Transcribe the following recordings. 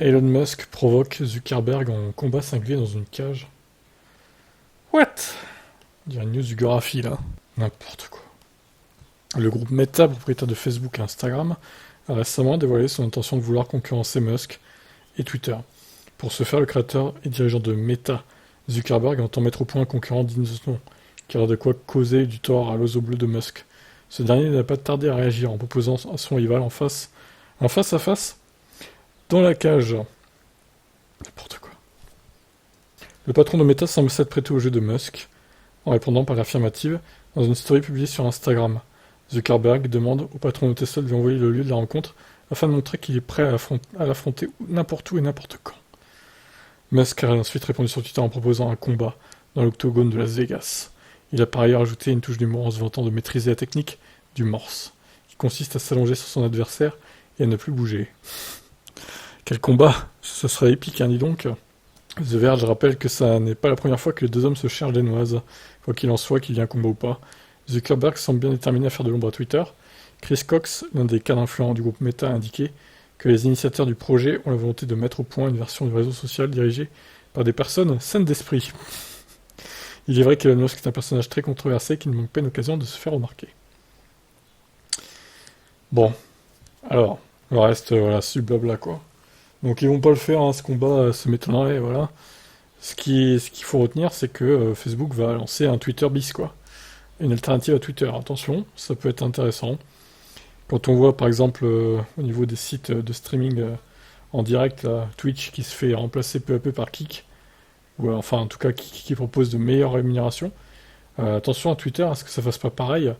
Elon Musk provoque Zuckerberg en combat singulier dans une cage. What? Il y a une news du Gorafi là. N'importe quoi. Le groupe Meta, propriétaire de Facebook et Instagram, a récemment dévoilé son intention de vouloir concurrencer Musk et Twitter. Pour ce faire, le créateur et dirigeant de Meta, Zuckerberg, entend mettre au point un concurrent digne de ce nom, qui aura de quoi causer du tort à l'oiseau bleu de Musk. Ce dernier n'a pas tardé à réagir en proposant à son rival en face à face, dans la cage. N'importe quoi. Le patron de Meta semble s'être prêté au jeu de Musk, en répondant par l'affirmative dans une story publiée sur Instagram. Zuckerberg demande au patron de Tesla de lui envoyer le lieu de la rencontre afin de montrer qu'il est prêt à l'affronter n'importe où et n'importe quand. Musk a ensuite répondu sur Twitter en proposant un combat dans l'octogone de Las Vegas. Il a par ailleurs ajouté une touche d'humour en se vantant de maîtriser la technique du morse, qui consiste à s'allonger sur son adversaire et à ne plus bouger. Quel combat! Ce serait épique, hein, dis donc. The Verge rappelle que ça n'est pas la première fois que les deux hommes se cherchent des noises. Quoi qu'il en soit, qu'il y ait un combat ou pas. Zuckerberg semble bien déterminé à faire de l'ombre à Twitter. Chris Cox, l'un des cadres influents du groupe Meta, a indiqué que les initiateurs du projet ont la volonté de mettre au point une version du réseau social dirigée par des personnes saines d'esprit. Il est vrai qu'Elon Musk est un personnage très controversé qui ne manque pas une occasion de se faire remarquer. Bon, alors, le reste, voilà, c'est du blabla, quoi. Donc ils vont pas le faire, hein, ce combat, ça m'étonnerait, voilà. Ce qu'il faut retenir, c'est que Facebook va lancer un Twitter bis, quoi. Une alternative à Twitter. Attention, ça peut être intéressant. Quand on voit, par exemple, au niveau des sites de streaming en direct, là, Twitch qui se fait remplacer peu à peu par Kick, ou enfin, en tout cas, qui propose de meilleures rémunérations, attention à Twitter, à ce que ça fasse pas pareil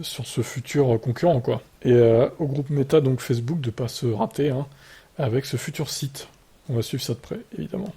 sur ce futur concurrent, quoi. Et au groupe Meta, donc Facebook, de pas se rater, hein, avec ce futur site. On va suivre ça de près, évidemment.